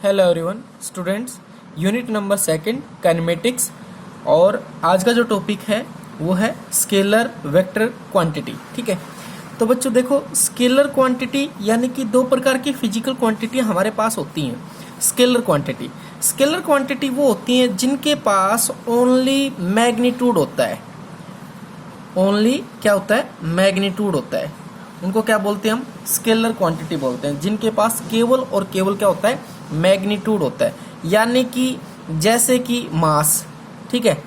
Hello everyone students, unit number second kinematics. और आज का जो टॉपिक है वो है स्केलर वेक्टर क्वांटिटी। ठीक है, तो बच्चों देखो, स्केलर क्वांटिटी यानी कि दो प्रकार की फिजिकल क्वांटिटी हमारे पास होती हैं। स्केलर क्वांटिटी वो होती हैं जिनके पास ओनली मैग्नीट्यूड होता है। ओनली क्या होता है? मैग्नीट्यूड होता है। उनको क्या बोलते हैं? हम स्केलर क्वांटिटी बोलते हैं, जिनके पास केवल और केवल क्या होता है? मैग्नीट्यूड होता है। यानी कि जैसे कि मास, ठीक है,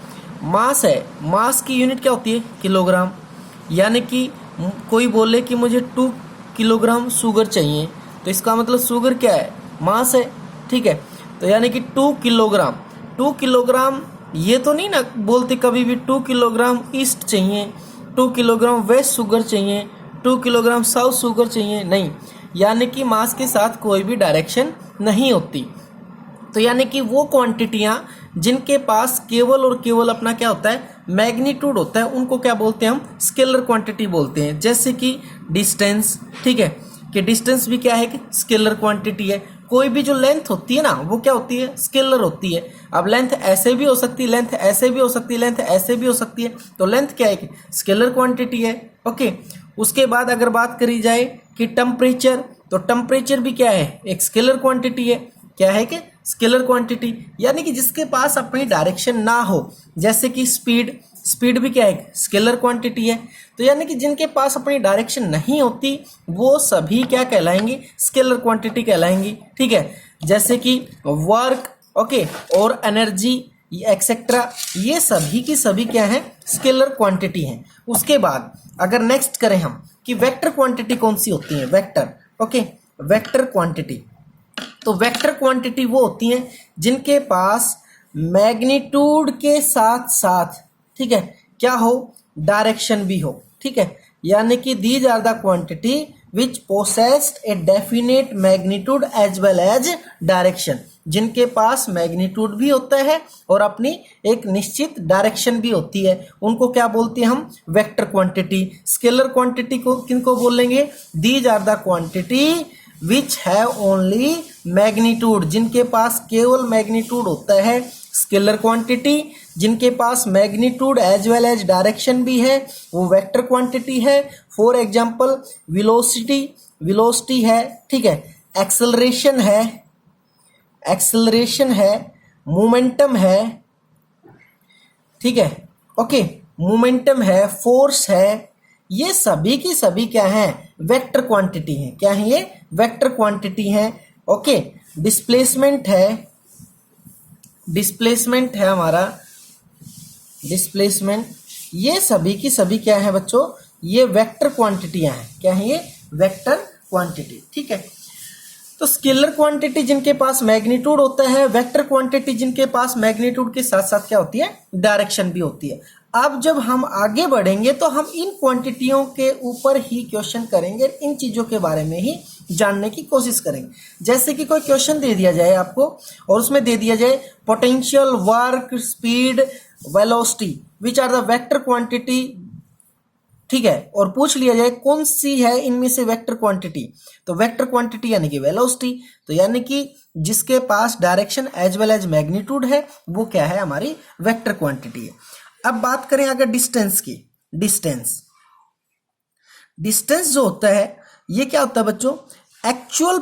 मास है, मास की यूनिट क्या होती है? किलोग्राम। यानी कि कोई बोले कि मुझे 2 किलोग्राम शुगर चाहिए, तो इसका मतलब शुगर क्या है? मास है। ठीक है, तो यानी कि 2 किलोग्राम ये तो नहीं ना बोलते कभी भी 2 किलोग्राम ईस्ट चाहिए, 2 किलोग्राम वेस्ट शुगर चाहिए, 2 किलोग्राम साउथ शुगर चाहिए, नहीं। यानी कि मास के साथ कोई भी डायरेक्शन नहीं होती। तो यानी कि वो क्वांटिटियां जिनके पास केवल और केवल अपना क्या होता है? मैग्नीट्यूड होता है, उनको क्या बोलते हैं? हम स्केलर क्वांटिटी बोलते हैं। जैसे कि डिस्टेंस, ठीक है, कि डिस्टेंस भी क्या है? कि स्केलर क्वांटिटी है। कोई भी जो लेंथ होती है ना, वो क्या होती है? स्केलर होती है। अब लेंथ ऐसे भी हो सकती है, लेंथ ऐसे भी हो सकती है, लेंथ ऐसे भी हो सकती है, तो लेंथ क्या है? कि स्केलर क्वांटिटी है। ओके, उसके बाद अगर बात करी जाए कि टेम्परेचर, तो टेम्परेचर भी क्या है? एक स्केलर क्वांटिटी है। क्या है? कि स्केलर क्वांटिटी, यानी कि जिसके पास अपनी डायरेक्शन ना हो। जैसे कि स्पीड भी क्या है? स्केलर क्वांटिटी है। तो यानी कि जिनके पास अपनी डायरेक्शन नहीं होती वो सभी क्या कहलाएंगी? Scalar quantity कहलाएंगी। ठीक है, जैसे कि वर्क, ओके, और एनर्जी एक्सेट्रा, ये सभी की सभी क्या है? स्केलर क्वांटिटी हैं। उसके बाद अगर नेक्स्ट करें हम कि वेक्टर क्वांटिटी कौन सी होती है? Vector, okay, vector quantity. तो वेक्टर क्वांटिटी वो होती हैं जिनके पास मैग्नीट्यूड के साथ साथ, ठीक है, क्या हो? डायरेक्शन भी हो। ठीक है, यानी कि these are the quantity which possessed a definite magnitude as well as direction. जिनके पास मैग्नीट्यूड भी होता है और अपनी एक निश्चित डायरेक्शन भी होती है, उनको क्या बोलते हैं हम? Vector quantity. स्केलर क्वांटिटी को किनको बोलेंगे? These are the quantity which have only magnitude, जिनके पास केवल मैग्नीट्यूड होता है। स्केलर क्वांटिटी जिनके पास magnitude as well as direction भी है, वो वेक्टर क्वांटिटी है। फॉर एग्जांपल वेलोसिटी है, ठीक है, एक्सेलरेशन है, मोमेंटम है, ठीक है, ओके, मोमेंटम है, फोर्स है, ये सभी की सभी क्या है? वेक्टर क्वांटिटी है। क्या है ये? वेक्टर क्वांटिटी है। ओके, डिस्प्लेसमेंट है हमारा, डिस्प्लेसमेंट, ये सभी की सभी क्या है बच्चों? ये वेक्टर क्वांटिटियां हैं। क्या है ये? Vector quantity. ठीक है, तो स्केलर क्वांटिटी जिनके पास मैग्नीट्यूड होता है, वेक्टर क्वांटिटी जिनके पास मैग्नीट्यूड के साथ साथ क्या होती है? डायरेक्शन भी होती है। अब जब हम आगे बढ़ेंगे तो हम इन क्वांटिटियों के ऊपर ही क्वेश्चन करेंगे, इन चीजों के बारे में ही जानने की कोशिश करेंगे। जैसे कि कोई क्वेश्चन दे दिया जाए आपको और उसमें दे दिया जाए potential, work, speed, velocity which are the vector quantity, ठीक है, और पूछ लिया जाए कौन सी है इनमें से वेक्टर क्वांटिटी, तो वेक्टर क्वांटिटी यानी कि वेलोसिटी, तो यानी कि जिसके पास direction as well as magnitude है, वो क्या है? हमारी वेक्टर क्वांटिटी है। अब बात करें अगर डिस्टेंस की, डिस्टेंस जो होता है ये क्या होता है बच्चों? Actual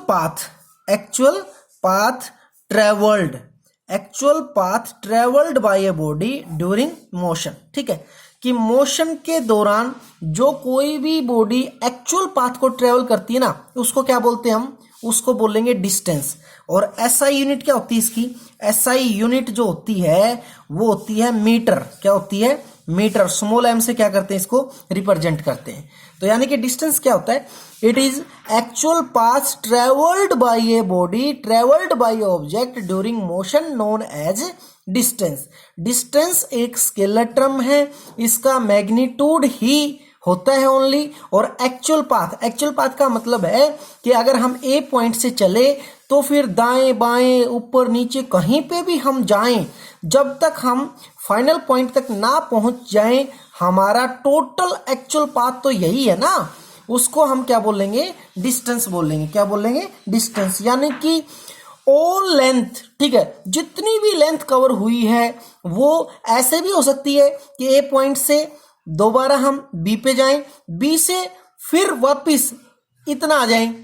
path travelled by a body during motion. ठीक है, कि मोशन के दौरान जो कोई भी बॉडी एक्चुअल पाथ को ट्रेवल करती है ना, उसको क्या बोलते हैं हम? उसको बोलेंगे डिस्टेंस। और एसआई यूनिट क्या होती है इसकी? एसआई यूनिट जो होती है वो होती है मीटर। क्या होती है? मीटर। स्मॉल एम से क्या करते हैं? इसको रिप्रेजेंट करते हैं। तो यानी कि डिस्टेंस क्या होता है? It is actual path travelled by a body travelled by object during motion known as distance. Distance एक स्केलर टर्म है, इसका मैग्नीट्यूड ही होता है ओनली। और एक्चुअल पाथ का मतलब है कि अगर हम ए पॉइंट से चले तो फिर दाएं बाएं ऊपर नीचे कहीं पे भी हम जाएं, जब तक हम फाइनल पॉइंट तक ना पहुंच जाएं, हमारा टोटल एक्चुअल पाथ तो यही है ना, उसको हम क्या बोलेंगे? डिस्टेंस बोलेंगे। क्या बोलेंगे? डिस्टेंस। यानी कि ऑल लेंथ, ठीक है, जितनी भी लेंथ कवर हुई है वो ऐसे भी हो सकती है कि ए पॉइंट से दोबारा हम बी पे जाएं, बी से फिर वापस इतना आ जाएं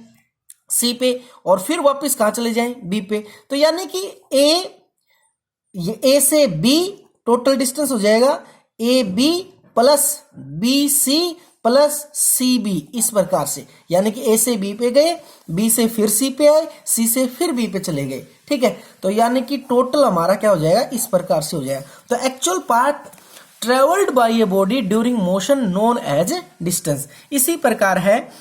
सी पे और फिर वापस कहां चले जाएं बी पे। तो यानी कि ए से बी टोटल डिस्टेंस हो जाएगा A B plus B C plus C B, इस प्रकार से। यानी कि ए से बी पे गए, बी से फिर सी पे आए, सी से फिर बी पे चले गए, ठीक है। तो यानी कि टोटल हमारा क्या हो जाएगा, इस प्रकार से हो जाएगा। तो actual path travelled by a body during motion known as distance. इसी प्रकार है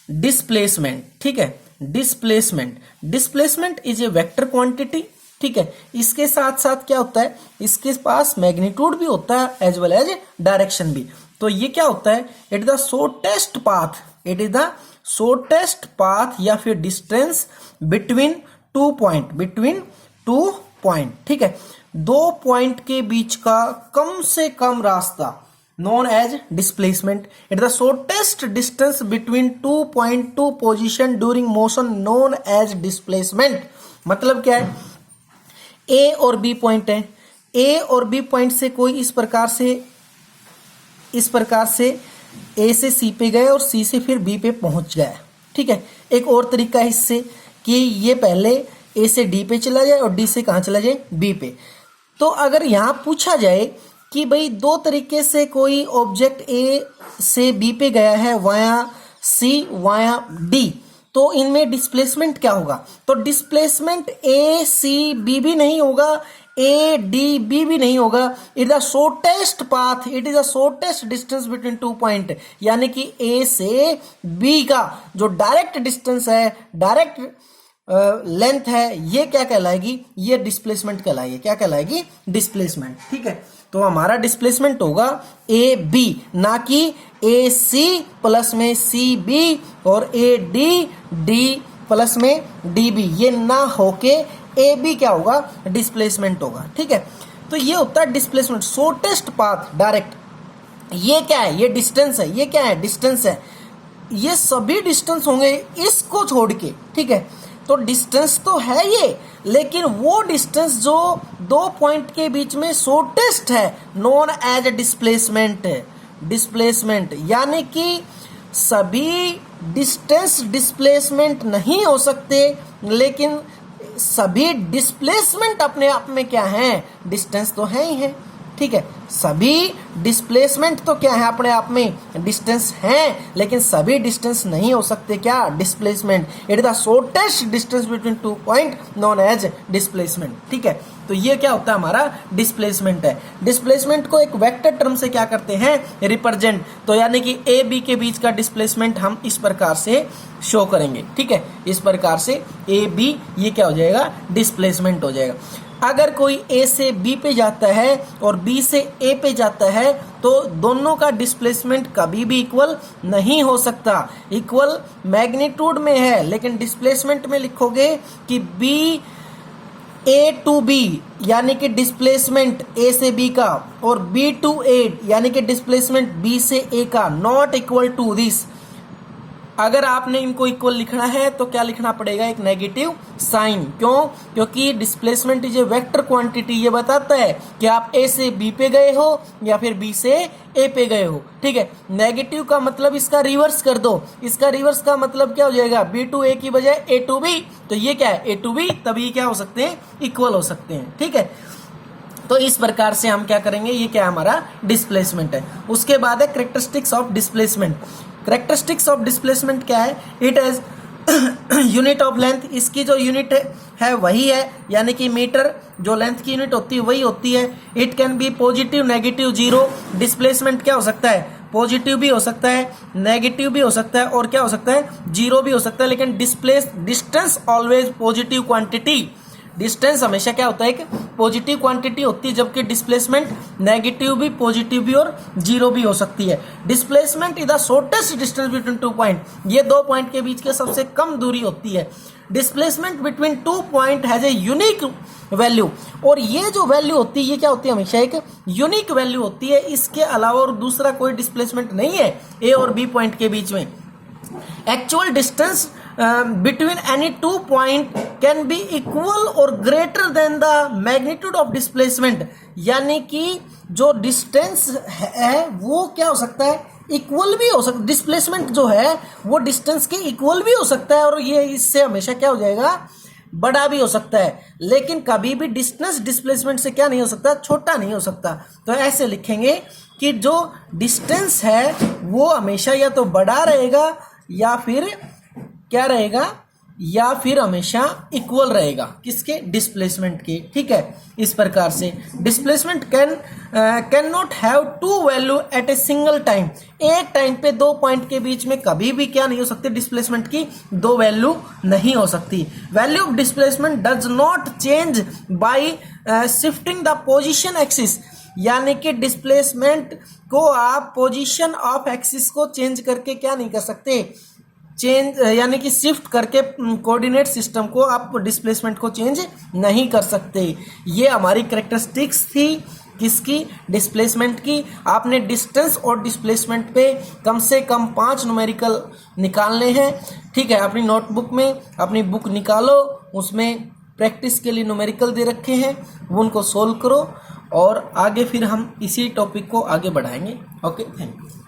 डिस्प्लेसमेंट, ठीक है। Displacement is a vector quantity, ठीक है। इसके साथ साथ क्या होता है, इसके पास मैग्नीट्यूड भी होता है एज वेल एज डायरेक्शन भी। तो ये क्या होता है, it is the shortest path या फिर डिस्टेंस बिटवीन टू पॉइंट, ठीक है। दो पॉइंट के बीच का कम से कम रास्ता known as displacement. It is the shortest distance between 2 point, 2 position during motion known as displacement. मतलब क्या है, A और B पॉइंट है, A और B पॉइंट से कोई इस प्रकार से A से C पे गए और C से फिर B पे पहुंच गया, ठीक है। एक और तरीका है इससे कि ये पहले A से D पे चला जाए और D से कहां चला जाए, B पे। तो अगर यहां पूछा जाए कि भाई दो तरीके से कोई ऑब्जेक्ट ए से बी पे गया है वाया सी वाया डी, तो इनमें डिस्प्लेसमेंट क्या होगा। तो डिस्प्लेसमेंट ए सी बी भी नहीं होगा, ए डी बी भी नहीं होगा। It is the shortest path, it is the shortest distance between two point. यानी कि ए से बी का जो डायरेक्ट डिस्टेंस है, डायरेक्ट लेंथ है, ये क्या कहलाएगी, ये डिस्प्लेसमेंट कहलाएगी। क्या कहलाएगी, डिस्प्लेसमेंट, ठीक है। तो हमारा डिस्प्लेसमेंट होगा ए बी, ना कि ए सी प्लस में सी बी और ए डी डी प्लस में डी बी, ये ना होके ए बी क्या होगा, डिस्प्लेसमेंट होगा, ठीक है। तो ये होता है डिस्प्लेसमेंट, शॉर्टेस्ट पाथ डायरेक्ट। ये क्या है, ये डिस्टेंस है, ये क्या है, डिस्टेंस है। ये सभी डिस्टेंस होंगे इसको छोड़ के, ठीक है। तो डिस्टेंस तो है ये, लेकिन वो डिस्टेंस जो दो पॉइंट के बीच में शॉर्टेस्ट है नोन एज डिस्प्लेसमेंट। यानी कि सभी डिस्टेंस डिस्प्लेसमेंट नहीं हो सकते, लेकिन सभी डिस्प्लेसमेंट अपने आप में क्या है, डिस्टेंस तो है ही है, ठीक है। सभी डिस्प्लेसमेंट तो क्या है, अपने आप में डिस्टेंस है, लेकिन सभी डिस्टेंस नहीं हो सकते क्या, displacement. It is the shortest distance between two point known as displacement, ठीक है। तो ये क्या होता है, हमारा डिस्प्लेसमेंट है। डिस्प्लेसमेंट को एक वेक्टर टर्म से क्या करते हैं, रिप्रेजेंट। तो यानी कि ए बी के बीच का डिस्प्लेसमेंट हम इस प्रकार से शो करेंगे, ठीक है। इस प्रकार से ए बी ये क्या हो जाएगा, डिस्प्लेसमेंट हो जाएगा। अगर कोई ए से बी पे जाता है और बी से ए पे जाता है, तो दोनों का डिस्प्लेसमेंट कभी भी इक्वल नहीं हो सकता। इक्वल मैग्नीट्यूड में है, लेकिन डिस्प्लेसमेंट में लिखोगे कि बी ए टू बी, यानी कि डिस्प्लेसमेंट ए से बी का, और बी टू ए यानी कि डिस्प्लेसमेंट बी से ए का, नॉट इक्वल टू दिस। अगर आपने इनको इक्वल लिखना है तो क्या लिखना पड़ेगा, एक नेगेटिव साइन। क्यों, क्योंकि displacement is a vector quantity. ये बताता है कि आप ए से बी पे गए हो या फिर बी से ए पे गए हो, ठीक है। नेगेटिव का मतलब इसका रिवर्स कर दो, इसका रिवर्स का मतलब क्या हो जाएगा, बी टू ए की बजाय ए टू बी। तो ये क्या है, ए टू बी, तभी क्या हो सकते हैं, इक्वल हो सकते हैं, ठीक है। तो इस प्रकार से हम क्या करेंगे, ये क्या हमारा डिस्प्लेसमेंट है। उसके बाद है characteristics of displacement. Characteristics of displacement क्या है, it is unit of length. इसकी जो यूनिट है वही है, यानी कि मीटर जो लेंथ की यूनिट होती है वही होती है। It can be positive, negative, zero. Displacement क्या हो सकता है, पॉजिटिव भी हो सकता है, नेगेटिव भी हो सकता है, और क्या हो सकता है, जीरो भी हो सकता है। लेकिन distance always positive quantity. Distance हमेशा क्या होता है, एक पॉजिटिव क्वांटिटी होती है, जबकि डिस्प्लेसमेंट नेगेटिव भी, पॉजिटिव भी और जीरो भी हो सकती है। Displacement is the shortest distance between two point. ये दो पॉइंट के बीच के सबसे कम दूरी होती है। Displacement between two point has a unique value. और ये जो वैल्यू होती है, ये क्या होती है, हमेशा एक यूनिक वैल्यू होती है। इसके अलावा और दूसरा कोई डिस्प्लेसमेंट नहीं है ए और बी पॉइंट के बीच में। Actual distance between any 2 point can be equal or greater than the magnitude of displacement, यानी कि जो डिस्टेंस है वो क्या हो सकता है, इक्वल भी हो सकता, डिस्प्लेसमेंट जो है वो डिस्टेंस के इक्वल भी हो सकता है, और ये इससे हमेशा क्या हो जाएगा, बड़ा भी हो सकता है, लेकिन कभी भी डिस्टेंस डिस्प्लेसमेंट से क्या नहीं हो सकता, छोटा नहीं हो सकता। तो ऐसे लिखेंगे कि जो डिस्टेंस है वो हमेशा या तो बड़ा रहेगा या फिर क्या रहेगा, या फिर हमेशा इक्वल रहेगा, किसके, डिस्प्लेसमेंट के। ठीक है, इस प्रकार से displacement can not have two value at a single time, एक टाइम पे दो पॉइंट के बीच में कभी भी क्या नहीं हो सकती, डिस्प्लेसमेंट की दो वैल्यू नहीं हो सकती। Value of displacement does not change bye shifting the position axis, यानी कि डिस्प्लेसमेंट को आप पोजीशन ऑफ एक्सिस को चेंज करके क्या नहीं कर सकते, चेंज यानी कि शिफ्ट करके कोऑर्डिनेट सिस्टम को आप डिस्प्लेसमेंट को चेंज नहीं कर सकते। ये हमारी कैरेक्टरिस्टिक्स थी किसकी, डिस्प्लेसमेंट की। आपने डिस्टेंस और डिस्प्लेसमेंट पे कम से कम 5 न्यूमेरिकल निकालने हैं। ठीक है, अपनी नोटबुक में अपनी बुक निकालो, उसमें प्रैक्टिस के लिए न्यूमेरिकल दे रखे हैं, वो उनको सोल्व करो और आगे फिर हम इसी टॉपिक को आगे बढ़ाएंगे। Okay, thank you.